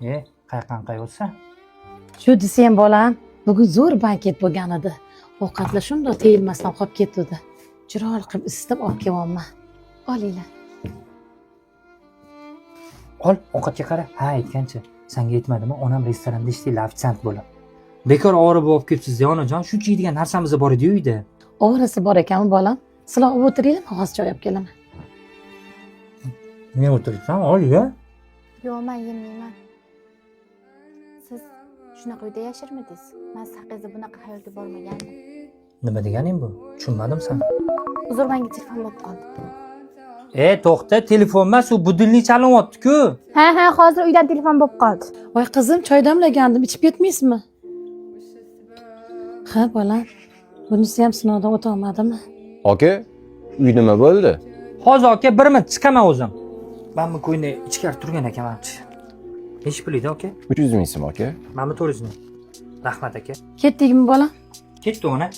Qayoqqan qayg'ursa? Shu desam bolam, bugun zo'r banket bo'lgan edi. Ovqatlar shundoq teyilmasdan qolib ketdi. Chiroyli qilib isitib olib kelyapman. Olinglar. Ol, ovqatga qara. Ha, aytgancha. Senga aytmadimmi? Onam restoranda ishlaydi, ofitsiant bo'lib. Bekor og'rib olib kelibsiz, onajon. Shuncha yeydigan narsamiz bor edi uyda. O'g'risi bor ekanmi bolam? Sizlar olib o'tiringlar, hozir choy olib kelaman. Men o'tiribsan, ol-ya. Yo'q, men yemayman. Siz shunaqa uyda yashirmidingiz? Men saqizda bunaqa hayotga bormagandim. Nima deganing bu? Tushunmadim sen. Uzr, menga telefon bo'lib qoldi. To'xta, telefon emas, u budilnik chalinyapti-ku. Ha, hozir uydan telefon bo'lib qoldi. Voy qizim, choy damlagandim, ichib ketmaysizmi? Ha, bolam. Bunisi ham sinovdan o'ta olmadimi? Aka, uy nima bo'ldi? Hozir aka, bir minut chiqaman o'zim. Men bu ko'yni ichkari turgan ekanman. Nechi pul edi aka? 300 ming so'm aka. Mana 400 ming. Rahmat aka. Ketdikmi bolam? Ketdi ona.